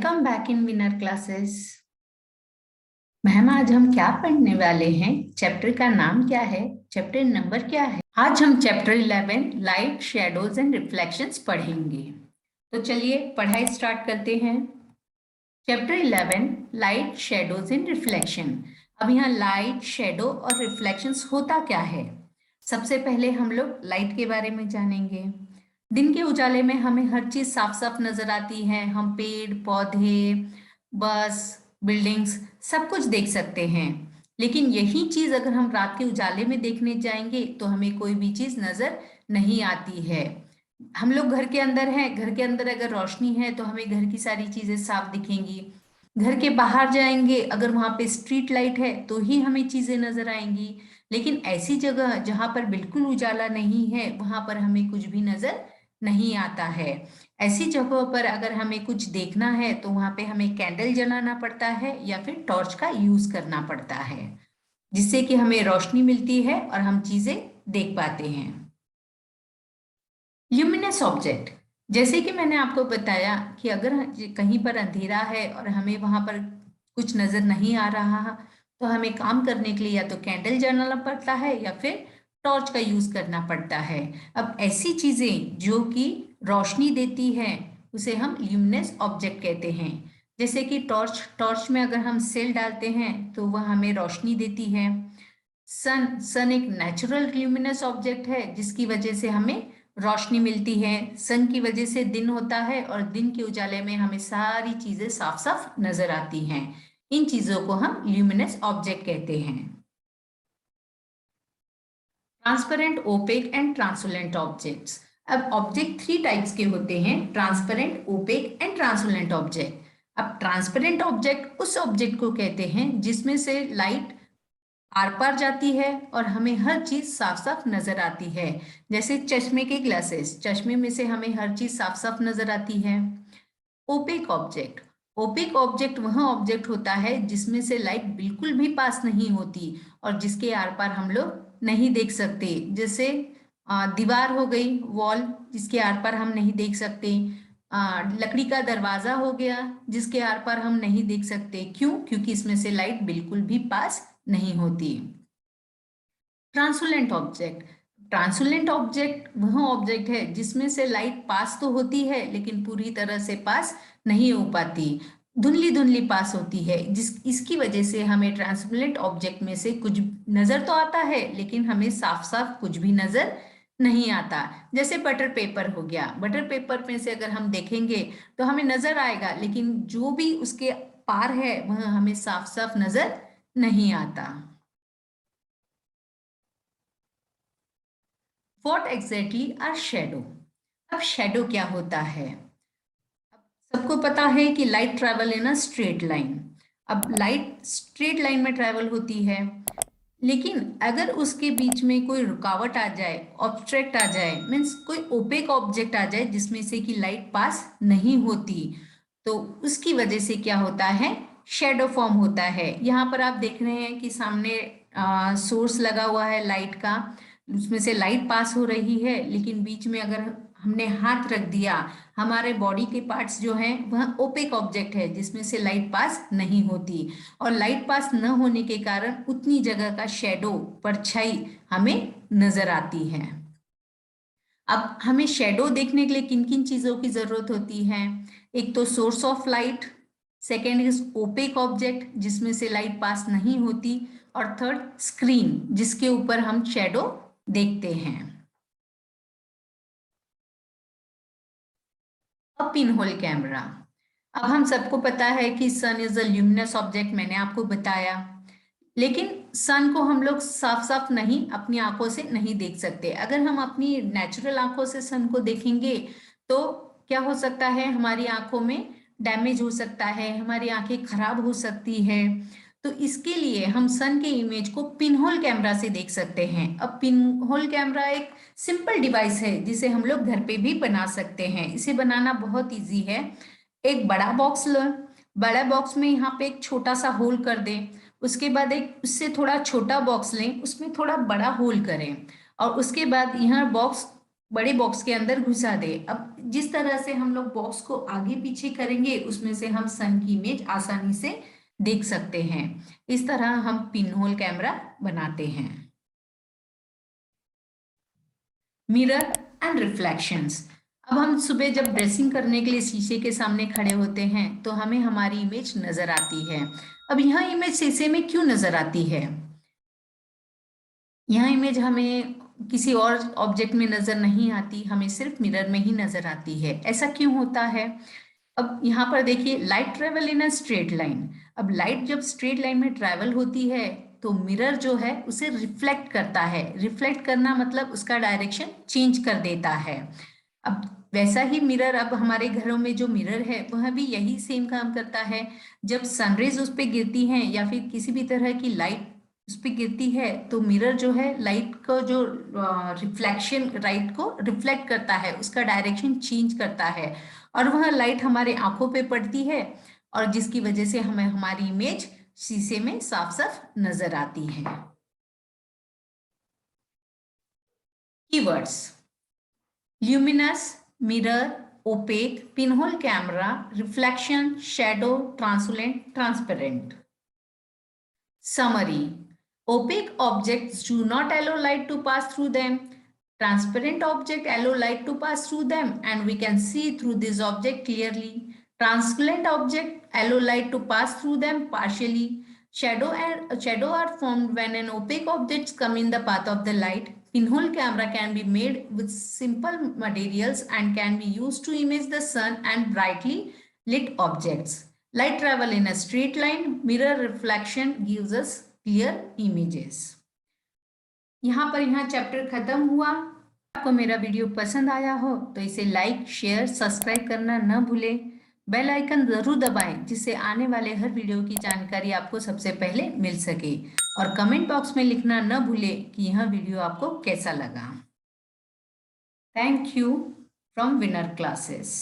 Welcome back in winner classes. Ma'am आज हम क्या पढ़ने वाले हैं? चैप्टर का नाम क्या है? चैप्टर नंबर क्या है? आज हम chapter 11 light shadows and reflections पढ़ेंगे। तो चलिए पढ़ाई स्टार्ट करते हैं। Chapter 11 light shadows and reflection. अब यहाँ लाइट शेडो और रिफ्लेक्शंस होता क्या है? सबसे पहले हम लोग लाइट के बारे में जानेंगे। दिन के उजाले में हमें हर चीज साफ साफ नजर आती है। हम पेड़ पौधे, बस, बिल्डिंग्स सब कुछ देख सकते हैं। लेकिन यही चीज अगर हम रात के उजाले में देखने जाएंगे तो हमें कोई भी चीज नजर नहीं आती है। हम लोग घर के अंदर हैं, घर के अंदर अगर रोशनी है तो हमें घर की सारी चीजें साफ दिखेंगी। घर के बाहर जाएंगे, अगर वहां पे स्ट्रीट लाइट है तो ही हमें चीजें नजर आएंगी। लेकिन ऐसी जगह जहां पर बिल्कुल उजाला नहीं है वहां पर हमें कुछ भी नजर नहीं आता है। ऐसी जगहों पर अगर हमें कुछ देखना है तो वहां पे हमें कैंडल जलाना पड़ता है या फिर टॉर्च का यूज करना पड़ता है, जिससे कि हमें रोशनी मिलती है और हम चीजें देख पाते हैं। ल्यूमिनस ऑब्जेक्ट, जैसे कि मैंने आपको बताया कि अगर कहीं पर अंधेरा है और हमें वहां पर कुछ नजर नहीं आ रहा तो हमें काम करने के लिए या तो कैंडल जलाना पड़ता है या फिर टॉर्च का यूज करना पड़ता है। अब ऐसी चीजें जो कि रोशनी देती है उसे हम ल्यूमिनस ऑब्जेक्ट कहते हैं। जैसे कि टॉर्च, टॉर्च में अगर हम सेल डालते हैं तो वह हमें रोशनी देती है। सन एक नेचुरल ल्यूमिनस ऑब्जेक्ट है जिसकी वजह से हमें रोशनी मिलती है। सन की वजह से दिन होता है और दिन के उजाले में हमें सारी चीजें साफ साफ नजर आती हैं। इन चीजों को हम ल्यूमिनस ऑब्जेक्ट कहते हैं। Transparent, opaque and translucent objects. अब ऑब्जेक्ट थ्री टाइप्स के होते हैं, transparent, opaque and translucent object. अब ट्रांसपेरेंट ऑब्जेक्ट उस ऑब्जेक्ट को कहते हैं जिसमें से लाइट आर पार जाती है और हमें हर चीज साफ साफ नजर आती है। जैसे चश्मे के ग्लासेस, चश्मे में से हमें हर चीज साफ साफ नजर आती है। ओपेक ऑब्जेक्ट, ओपेक ऑब्जेक्ट वह ऑब्जेक्ट होता है जिसमें से लाइट बिल्कुल भी पास नहीं होती और जिसके आर पार हम लोग नहीं देख सकते। जैसे दीवार हो गई, वॉल, जिसके आर पार हम नहीं देख सकते। लकड़ी का दरवाजा हो गया जिसके आर पार हम नहीं देख सकते। क्यों? क्योंकि इसमें से लाइट बिल्कुल भी पास नहीं होती। ट्रांसोलेंट ऑब्जेक्ट, ट्रांसोलेंट ऑब्जेक्ट वह ऑब्जेक्ट है जिसमें से लाइट पास तो होती है लेकिन पूरी तरह से पास नहीं हो पाती, धुंधली धुंधली पास होती है। जिस इसकी वजह से हमें ट्रांसपेरेंट ऑब्जेक्ट में से कुछ नजर तो आता है लेकिन हमें साफ साफ कुछ भी नजर नहीं आता। जैसे बटर पेपर हो गया, बटर पेपर में से अगर हम देखेंगे तो हमें नजर आएगा लेकिन जो भी उसके पार है वह हमें साफ साफ नजर नहीं आता। What exactly are shadow? अब शेडो क्या होता है? सबको पता है कि light travel in a straight line. अब लाइट स्ट्रेट लाइन में ट्रैवल होती है, लेकिन अगर उसके बीच में कोई रुकावट आ जाए, ऑब्स्ट्रैक्ट आ जाए, मीन्स कोई ओपेक ऑब्जेक्ट आ जाए जिसमें से कि लाइट पास नहीं होती, तो उसकी वजह से क्या होता है? शेडो फॉर्म होता है। यहाँ पर आप देख रहे हैं कि सामने सोर्स लगा हुआ है लाइट का, उसमें से लाइट पास हो रही है लेकिन बीच में अगर हमने हाथ रख दिया, हमारे बॉडी के पार्ट्स जो हैं वह ओपेक ऑब्जेक्ट है जिसमें से लाइट पास नहीं होती और लाइट पास न होने के कारण उतनी जगह का शेडो, परछाई हमें नजर आती है। अब हमें शेडो देखने के लिए किन किन चीजों की जरूरत होती है? एक तो source of light, second is opaque object जिसमें से लाइट पास नहीं होती, और थर्ड स्क्रीन जिसके ऊपर हम शेडो देखते हैं। अब पिन होल कैमरा। अब हम सबको पता है कि सन इज अ ल्यूमिनस ऑब्जेक्ट, मैंने आपको बताया। लेकिन सन को हम लोग साफ साफ नहीं अपनी आंखों से नहीं देख सकते। अगर हम अपनी नेचुरल आंखों से सन को देखेंगे तो क्या हो सकता है? हमारी आंखों में डैमेज हो सकता है, हमारी आंखें खराब हो सकती है। तो इसके लिए हम सन के इमेज को पिनहोल कैमरा से देख सकते हैं। अब पिनहोल कैमरा एक सिंपल डिवाइस है जिसे हम लोग घर पे भी बना सकते हैं। इसे बनाना बहुत इजी है। एक बड़ा बॉक्स लो, बड़ा बॉक्स में यहाँ पे एक छोटा सा होल कर दें, उसके बाद एक उससे थोड़ा छोटा बॉक्स लें, उसमें थोड़ा बड़ा होल करें और उसके बाद यहाँ बॉक्स बड़े बॉक्स के अंदर घुसा दे। अब जिस तरह से हम लोग बॉक्स को आगे पीछे करेंगे उसमें से हम सन की इमेज आसानी से देख सकते हैं। इस तरह हम पिन होल कैमरा बनाते हैं। Mirror and reflections. अब हम सुबह जब ड्रेसिंग करने के लिए शीशे के सामने खड़े होते हैं तो हमें हमारी इमेज नजर आती है। अब यह इमेज शीशे में क्यों नजर आती है? यह इमेज हमें किसी और ऑब्जेक्ट में नजर नहीं आती, हमें सिर्फ मिरर में ही नजर आती है। ऐसा क्यों होता है? अब यहाँ पर देखिए, light travel in a straight line. अब लाइट जब स्ट्रेट लाइन में ट्रेवल होती है तो मिरर जो है उसे रिफ्लेक्ट करता है। रिफ्लेक्ट करना मतलब उसका डायरेक्शन चेंज कर देता है। अब वैसा ही मिरर, अब हमारे घरों में जो मिरर है वह भी यही सेम काम करता है। जब सनरेज उस पर गिरती हैं या फिर किसी भी तरह की लाइट उस पर गिरती है तो मिरर जो है लाइट को जो रिफ्लेक्शन, लाइट को रिफ्लेक्ट करता है, उसका डायरेक्शन चेंज करता है और वह लाइट हमारे आंखों पे पड़ती है और जिसकी वजह से हमें हमारी इमेज शीशे में साफ साफ नजर आती है। Keywords: luminous, mirror, opaque, pinhole camera, reflection, shadow, translucent, transparent. Summary: opaque objects do not allow light to pass through them. Transparent objects allow light to pass through them and we can see through this object clearly. Translucent objects allow light to pass through them partially. Shadow are formed when an opaque objects come in the path of the light. Pinhole camera can be made with simple materials and can be used to image the sun and brightly lit objects. Light travel in a straight line. Mirror reflection gives us clear images. यहाँ पर यहाँ chapter खत्म हुआ। आपको मेरा video पसंद आया हो तो इसे लाइक, शेयर, सब्सक्राइब करना न भूलें। बेल आइकन जरूर दबाएं जिससे आने वाले हर वीडियो की जानकारी आपको सबसे पहले मिल सके और कमेंट बॉक्स में लिखना न भूलें कि यह वीडियो आपको कैसा लगा। Thank you from winner classes.